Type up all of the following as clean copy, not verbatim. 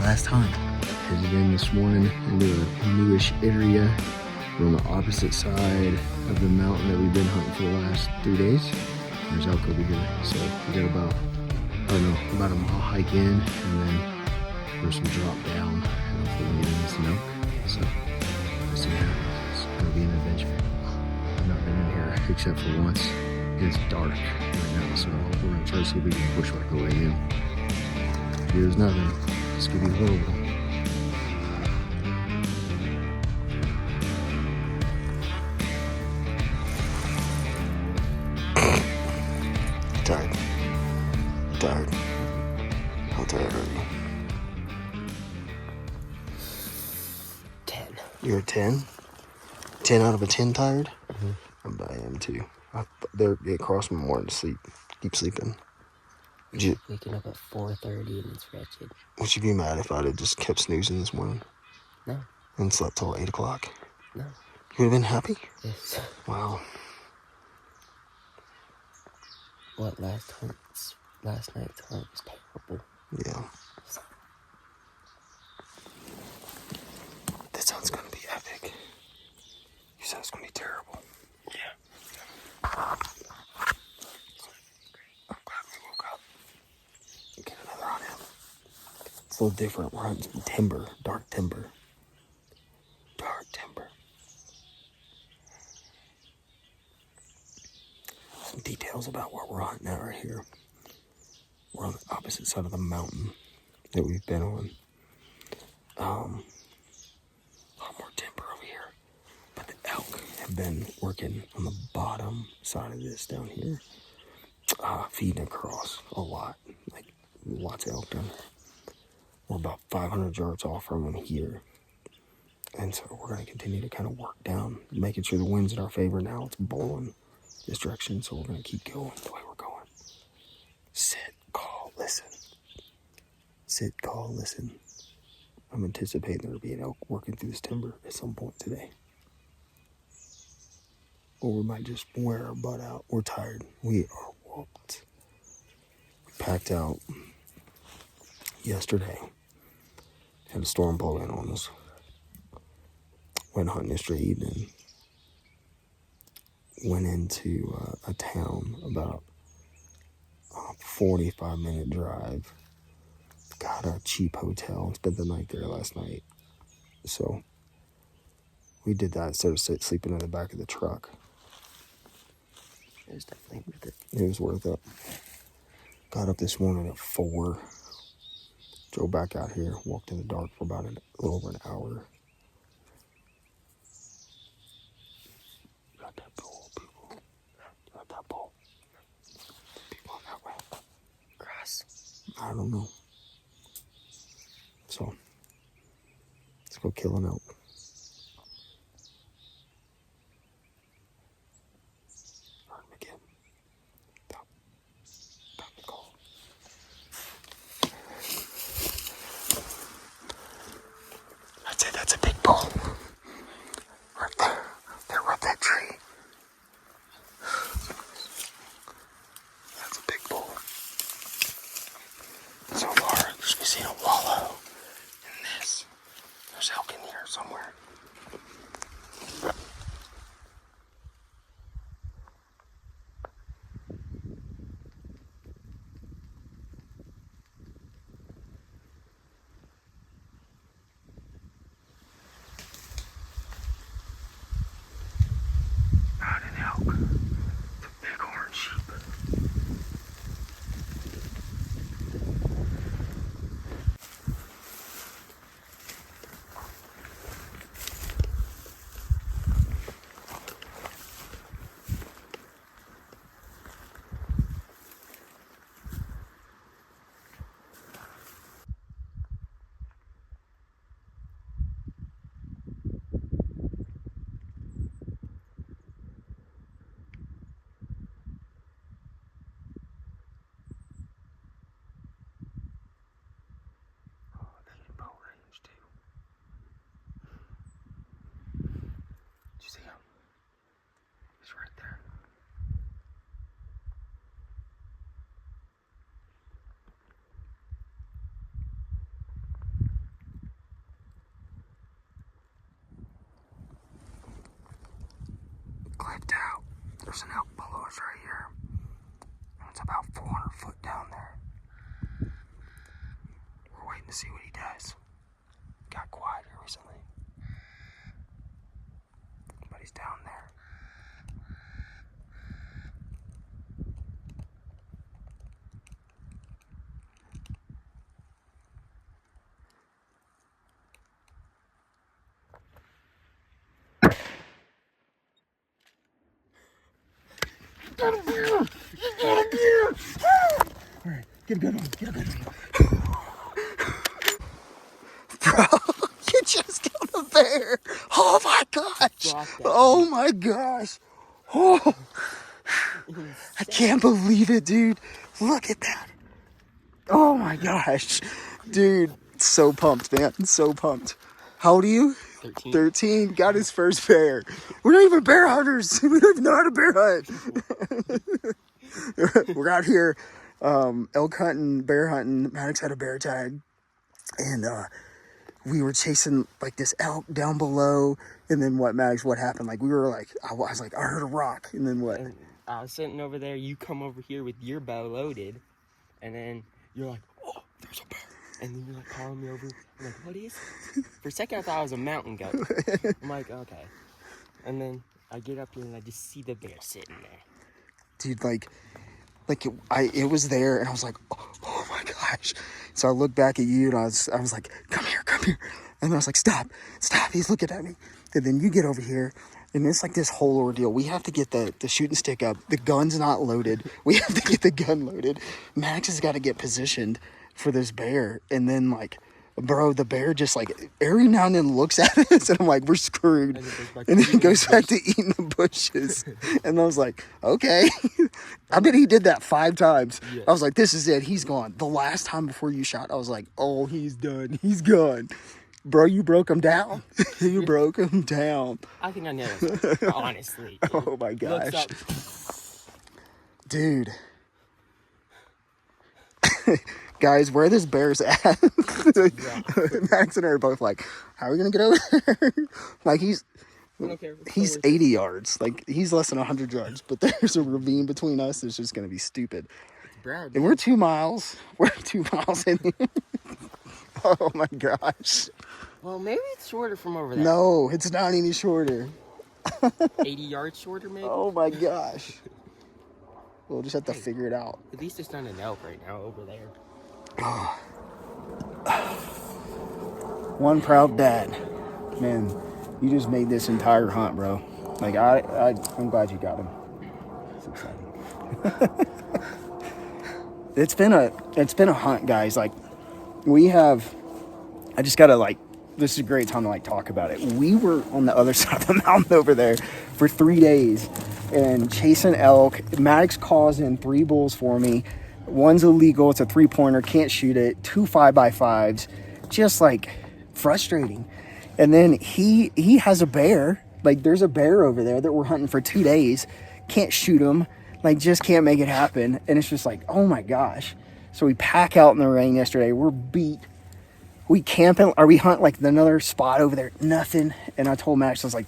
last time. Headed in this morning into a newish area. We're on the opposite side of the mountain that we've been hunting for the last 3 days. There's elk over here. So we got about a mile hike in, and then there's some drop down, and hopefully we get into some elk. So let's see what happens. It's gonna be an adventure. I've not been in here except for once. It's dark right now, so we're gonna try to see if we can bushwhack our way in. There's nothing. This could be horrible. Tired. How tired are you? 10. You're a 10? 10 out of a 10 tired? Mm-hmm. I am too. It crossed my morning to sleep. Keep sleeping. Waking up at 4:30 and it's wretched. Would you be mad if I'd have just kept snoozing this morning? No. And slept till 8 o'clock? No. You would have been happy? Yes. Wow. What, last night's hunt was terrible. Yeah. This hunt's gonna be epic. You said it's gonna be terrible. Yeah. I'm glad we woke up. Get another on him. It's a little different. We're hunting timber, dark timber. Some details about what we're hunting at right here. We're on the opposite side of the mountain that we've been on. A lot more timber over here. But the elk have been working on the bottom side of this down here. Feeding across a lot. Like, lots of elk down there. We're about 500 yards off from them here. And so we're going to continue to kind of work down, making sure the wind's in our favor now. It's blowing this direction, so we're going to keep going the way we're going. Sit, call, listen. Sit, call, listen. I'm anticipating there'll be an elk working through this timber at some point today. Or we might just wear our butt out. We're tired. We are whooped. We packed out yesterday. Had a storm blow in on us. Went hunting yesterday evening. Went into a town about a 45-minute drive. Got a cheap hotel and spent the night there last night. So we did that instead of sleeping in the back of the truck. It was definitely worth it. It was worth it. Got up this morning at 4. Drove back out here. Walked in the dark for about a little over an hour. Got that pole, people. Got that pole. People on that way. Grass. I don't know. So, let's go kill an elk. Heard him again. Stop the call. I'd say that's a big bull. Right there. They're up that tree. That's a big bull. So far, just be seeing a wallow. There's elk in here somewhere. Not an elk. It's a bighorn sheep. there's an elk below us right here. And it's about 400 foot down there. We're waiting to see what he does. Got quiet here recently. But he's down there. Get him here! Get him here! Alright, get a gun on him. Get a gun on him. Bro, you just killed a bear. Oh my gosh. Oh my gosh. Oh, I can't believe it, dude. Look at that. Oh my gosh. Dude, so pumped, man. So pumped. How old are you? 13. 13. Got his first bear. We're not even bear hunters. We don't even know how to bear hunt. We're out here elk hunting, bear hunting. Maddox had a bear tag. And we were chasing like this elk down below. And then what, Maddox, what happened? Like we were like, I was like, I heard a rock. And then what? And I was sitting over there. You come over here with your bow loaded. And then you're like, oh, there's a bear. And then you're like calling me over. I'm like, what is it? For a second, I thought it was a mountain goat. I'm like, okay. And then I get up here and I just see the bear sitting there. Dude, it was there, and I was like, oh my gosh. So I looked back at you, and I was like, come here. And I was like, stop. He's looking at me. And then you get over here, and it's like this whole ordeal. We have to get the shooting stick up. The gun's not loaded. We have to get the gun loaded. Max has got to get positioned for this bear. And then, like, bro, the bear just, like, every now and then looks at us, and I'm like, we're screwed. And then he goes back to eating the bushes. And I was like, okay. I bet he did that 5 times. Yeah. I was like, this is it. He's gone. The last time before you shot, I was like, oh, he's done. He's gone. Bro, you broke him down. You broke him down. I think I know, honestly. Oh, my gosh. Dude. Guys, where this bear's at? Max and I are both like, how are we gonna get over there? Like he's 80 yards. Like he's less than 100 yards, but there's a ravine between us. It's just gonna be stupid. Brad, and we're 2 miles. We're 2 miles in here. Oh my gosh. Well, maybe it's shorter from over there. No, it's not any shorter. 80 yards shorter, maybe? Oh my gosh. We'll just have to figure it out. At least it's not an elk right now over there. One proud dad. Man, you just made this entire hunt, bro. Like, I'm glad you got him. It's exciting. It's been a hunt, guys. Like, I just gotta, like, this is a great time to, like, talk about it. We were on the other side of the mountain over there for 3 days and chasing elk. Maddox calls in 3 bulls for me. One's illegal. It's a 3-pointer. Can't shoot it. 2 5x5s. Just, like, frustrating. And then he has a bear. Like, there's a bear over there that we're hunting for 2 days. Can't shoot him. Like, just can't make it happen. And it's just like, oh, my gosh. So we pack out in the rain yesterday. We're beat. We camping, or we hunt, like, another spot over there. Nothing. And I told Max, I was like,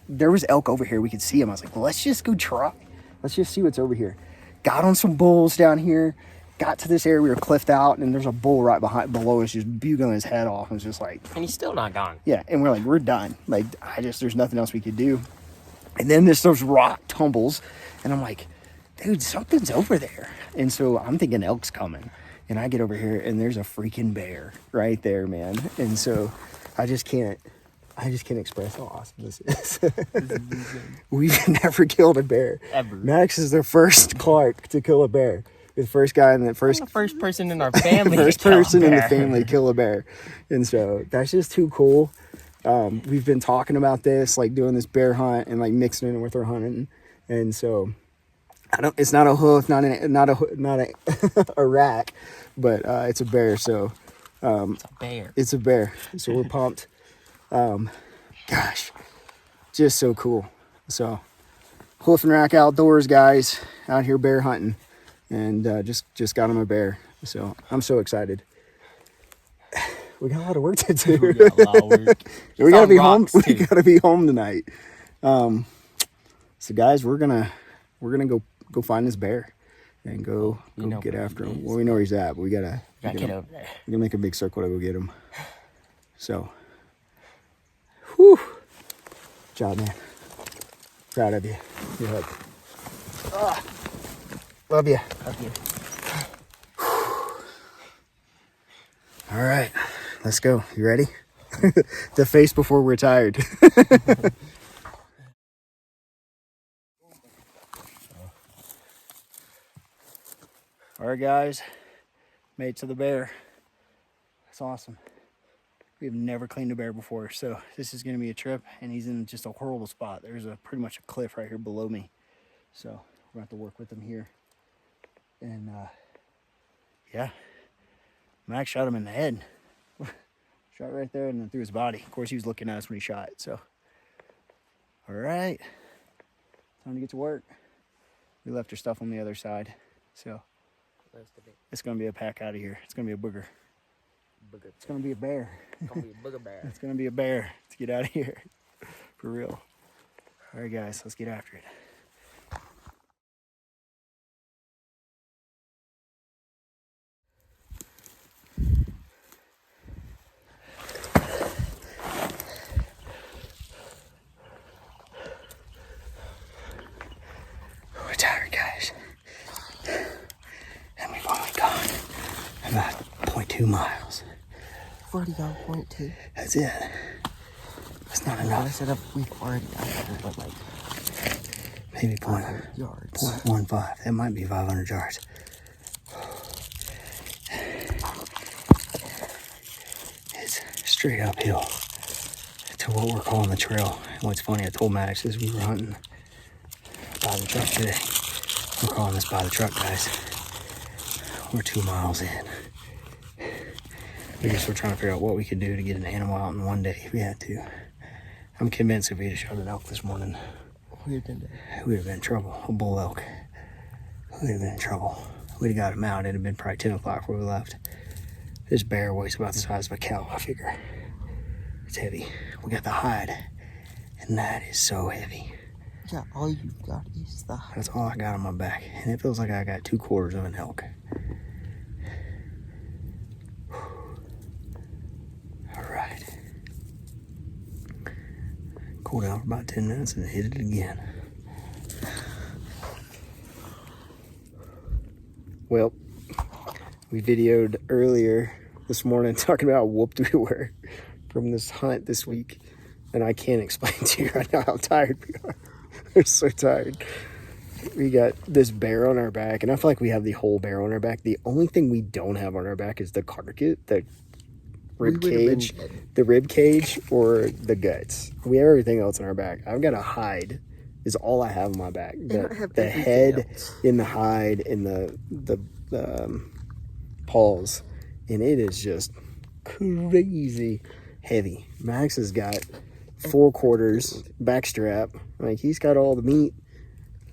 there was elk over here. We could see him. I was like, let's just go try. Let's just see what's over here. Got on some bulls down here, got to this area, we were cliffed out, and there's a bull right below us just bugling his head off. It was just like... And he's still not gone. Yeah, and we're like, we're done. Like, there's nothing else we could do. And then there's those rock tumbles, and I'm like, dude, something's over there. And so I'm thinking elk's coming. And I get over here, and there's a freaking bear right there, man. And so I just can't express how awesome this is. We've never killed a bear. Ever. Max is the first Clark to kill a bear. The first guy in the first... I'm the first person in our family first person in the family to kill a bear. And so that's just too cool. We've been talking about this, like doing this bear hunt and like mixing it with our hunting. And so it's not a hoof, not a rack, but it's a bear. So it's a bear. It's a bear. So we're pumped. Gosh, just so cool. So Hoof and Rack Outdoors, guys, out here bear hunting, and just got him a bear. So I'm so excited. We got a lot of work to do. We got a lot of work. We gotta be home. We gotta be home tonight. So guys, we're gonna we're gonna go find this bear and go get after him. Well, we know where he's at, but we gotta get over there. We're gonna make a big circle to go get him. So, whew. Good job, man. Proud of you. Good hug. Love you. Love you. All right, let's go. You ready? The face before we're tired. All right, guys, made it to the bear. That's awesome. We have never cleaned a bear before, so this is gonna be a trip, and he's in just a horrible spot. There's pretty much a cliff right here below me. So we're gonna have to work with him here. And yeah, Max shot him in the head. Shot right there and then through his body. Of course, he was looking at us when he shot, so. All right, time to get to work. We left our stuff on the other side, so it's gonna be a pack out of here. It's gonna be a booger. It's gonna be a bear. It's gonna be a booger bear. It's gonna be a bear. Let's get out of here, for real. All right, guys, let's get after it. We're tired, guys. And we've only gone about 0.2 miles. We've already gone 0.2. That's it. That's not I enough. said we've already gone, but like Maybe 500 yards. 0.15. That might be 500 yards. It's straight uphill to what we're calling the trail. And what's funny, I told Maddox as we were hunting by the truck today. We're calling this by the truck, guys. We're 2 miles in. We just were trying to figure out what we could do to get an animal out in one day if we had to. I'm convinced if we had shot an elk this morning, we'd have been in trouble. A bull elk. We'd have been in trouble. We'd have got him out. It'd have been probably 10 o'clock where we left. This bear weighs about the size of a cow, I figure. It's heavy. We got the hide, and that is so heavy. Yeah, all you've got is the hide. That's all I got on my back, and it feels like I got 3/4 of an elk. All right. Cool down for about 10 minutes and hit it again. Well, we videoed earlier this morning talking about how whooped we were from this hunt this week. And I can't explain to you right now how tired we are. We're so tired. We got this bear on our back, and I feel like we have the whole bear on our back. The only thing we don't have on our back is the carcass, the rib cage, or the guts. We have everything else on our back. I've got a hide is all I have on my back. The head in the hide and the paws, and it is just crazy heavy. Max has got 4/4 backstrap. Like, he's got all the meat.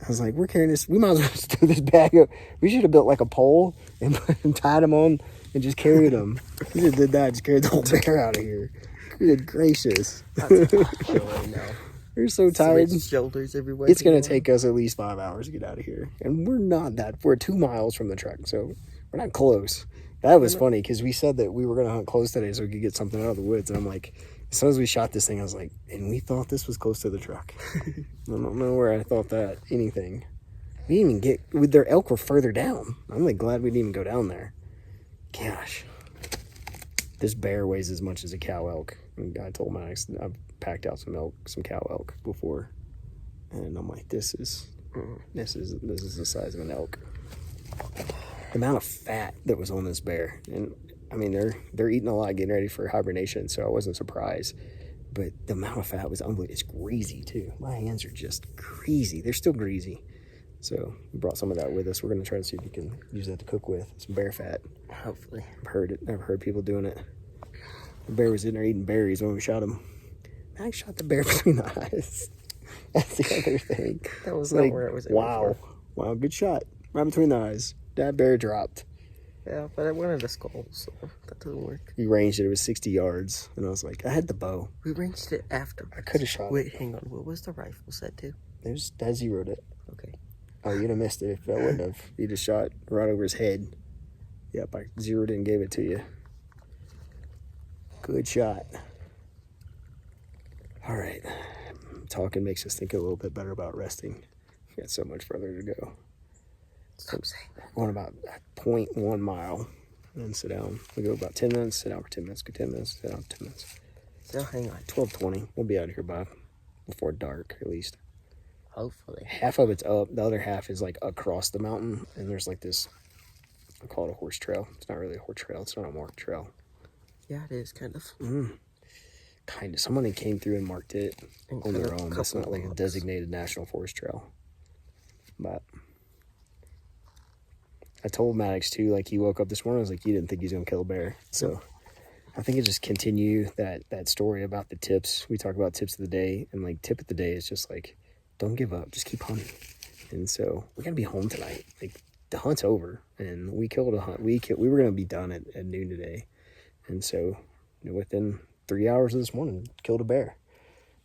I was like, we're carrying this. We might as well just do this bag up. We should have built like a pole and tied him on and just carried him. We just did that. Just carried the whole bear out of here. Good gracious. We're so tired. Shoulders everywhere. It's going to take us at least 5 hours to get out of here. And we're not that. We're 2 miles from the truck, so we're not close. That was funny because we said that we were going to hunt close today so we could get something out of the woods. And I'm like, as soon as we shot this thing, I was like, and we thought this was close to the truck. I don't know where I thought that. Anything. We didn't even get, with their elk were further down. I'm like glad we didn't even go down there. Gosh. This bear weighs as much as a cow elk. And I told Max, I've packed out some cow elk before. And I'm like, this is the size of an elk. The amount of fat that was on this bear, and I mean, they're eating a lot, getting ready for hibernation, so I wasn't surprised. But the amount of fat was unbelievable. It's greasy too. My hands are just greasy. They're still greasy. So we brought some of that with us. We're gonna try to see if we can use that to cook with some bear fat. Hopefully. I've heard people doing it. The bear was in there eating berries when we shot him. I shot the bear between the eyes. That's the other thing. That was not where it was. Wow, good shot. Right between the eyes. That bear dropped. Yeah, but I wanted the skull, so that doesn't work. We ranged it. It was 60 yards, and I was like, I had the bow. We ranged it after. I could have shot it. Wait, hang on. What was the rifle set to? I zeroed it. Okay. Oh, you'd have missed it if I wouldn't have. You just shot right over his head. Yep, I zeroed in and gave it to you. Good shot. All right. Talking makes us think a little bit better about resting. We got so much further to go. Stop saying that. We're going about 0.1 mile. And then sit down. We go about 10 minutes, sit down for 10 minutes, go 10 minutes, sit down for 10 minutes. So hang on. 12:20. We'll be out of here before dark, at least. Hopefully. Half of it's up. The other half is like across the mountain. And there's like this, I call it a horse trail. It's not really a horse trail. It's not a marked trail. Yeah, it is kind of. Kind of. Somebody came through and marked it And on their cut a own. It's couple not like a logs. designated national forest trail. But I told Maddox too, like he woke up this morning, I was like, you didn't think he's gonna kill a bear. So I think it just continue that story about the tips. We talk about tips of the day, and like tip of the day is just like, don't give up, just keep hunting. And so we're gonna be home tonight. Like the hunt's over, and we killed a hunt. We were gonna be done at noon today, and so within 3 hours of this morning, killed a bear.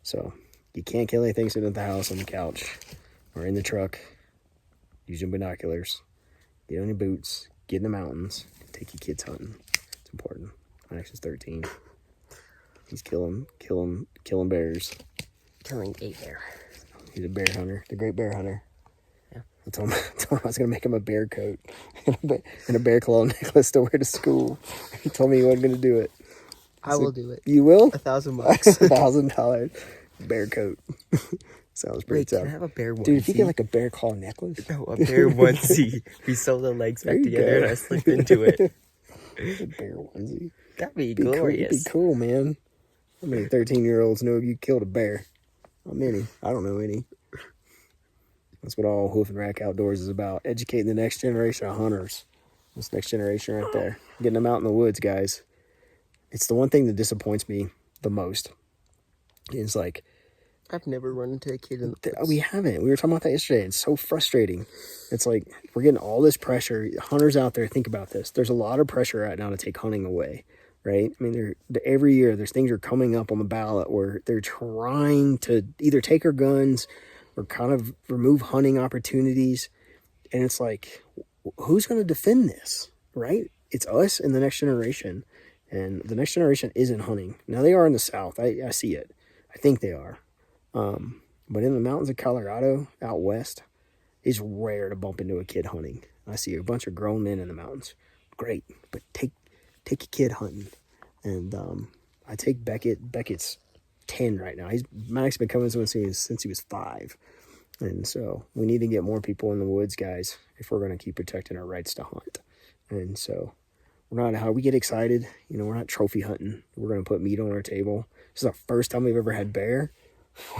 So you can't kill anything sitting at the house on the couch or in the truck. Use your binoculars. Get on your boots. Get in the mountains. Take your kids hunting. It's important. Max is 13. He's killing bears. Killing a bear. He's a bear hunter. The great bear hunter. Yeah. I told him I was going to make him a bear coat and a bear claw necklace to wear to school. He told me he wasn't going to do it. I will do it. You will? $1,000. $1,000 bear coat. Sounds pretty Wait, tough. can I have a bear onesie? Dude, if you get like a bear claw necklace. No, a bear onesie. We sew the legs There back you together go. and I slip into it. A bear onesie. That'd be Cool. glorious. It'd be cool, man. How many 13-year-olds know you killed a bear? How many? I don't know any. That's what all Hoof and Rack Outdoors is about. Educating the next generation of hunters. This next generation right there. Getting them out in the woods, guys. It's the one thing that disappoints me the most. It's like, I've never run into a kid in the woods. we haven't. We were talking about that yesterday. It's so frustrating. It's like we're getting all this pressure. Hunters out there, think about this. There's a lot of pressure right now to take hunting away, right? I mean, every year there's things are coming up on the ballot where they're trying to either take our guns or kind of remove hunting opportunities. And it's like, who's going to defend this, right? It's us and the next generation. And the next generation isn't hunting. Now, they are in the South. I see it. I think they are. But in the mountains of Colorado, out west, it's rare to bump into a kid hunting. I see a bunch of grown men in the mountains. Great, but take a kid hunting. And I take Beckett. Beckett's 10 right now. Maddox's been coming since he was 5. And so we need to get more people in the woods, guys, if we're going to keep protecting our rights to hunt. And so we're not how we get excited. We're not trophy hunting. We're going to put meat on our table. This is the first time we've ever had bear.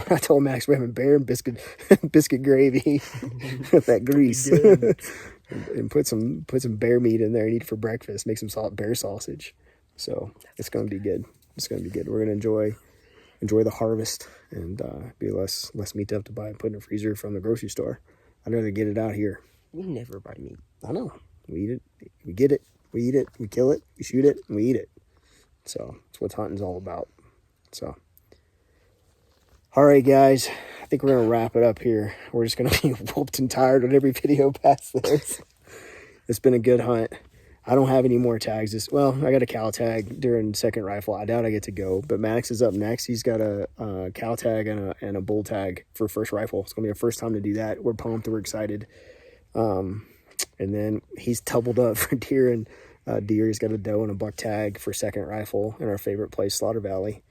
I told Max we're having bear and biscuit gravy with that grease, and put some bear meat in there and eat for breakfast. Make some bear sausage. So it's going to be good. It's going to be good. We're going to enjoy the harvest and be less meat to have to buy and put in a freezer from the grocery store. I'd rather get it out here. We never buy meat. I know. We eat it. We get it. We eat it. We kill it. We shoot it. And we eat it. So that's what hunting's all about. So. All right, guys, I think we're going to wrap it up here. We're just going to be whooped and tired on every video past this. It's been a good hunt. I don't have any more tags. I got a cow tag during second rifle. I doubt I get to go, but Maddox is up next. He's got a cow tag and a bull tag for first rifle. It's going to be our first time to do that. We're pumped. We're excited. And then he's doubled up for deer and deer. He's got a doe and a buck tag for second rifle in our favorite place, Slaughter Valley.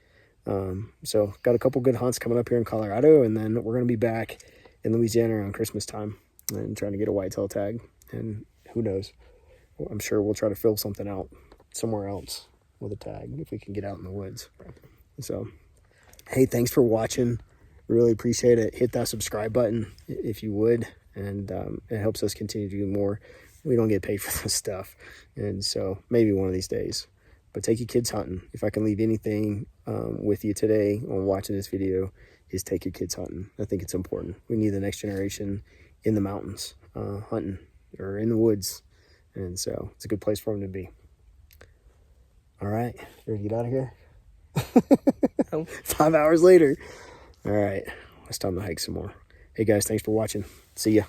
So got a couple good hunts coming up here in Colorado, and then we're going to be back in Louisiana around Christmas time and trying to get a whitetail tag. And who knows? I'm sure we'll try to fill something out somewhere else with a tag if we can get out in the woods. So, hey, thanks for watching. Really appreciate it. Hit that subscribe button if you would, and it helps us continue to do more. We don't get paid for this stuff, and so maybe one of these days. But take your kids hunting. If I can leave anything with you today on watching this video, is take your kids hunting. I think it's important. We need the next generation in the mountains hunting or in the woods. And so it's a good place for them to be. All right. Ready to get out of here? 5 hours later. All right. It's time to hike some more. Hey, guys, thanks for watching. See ya.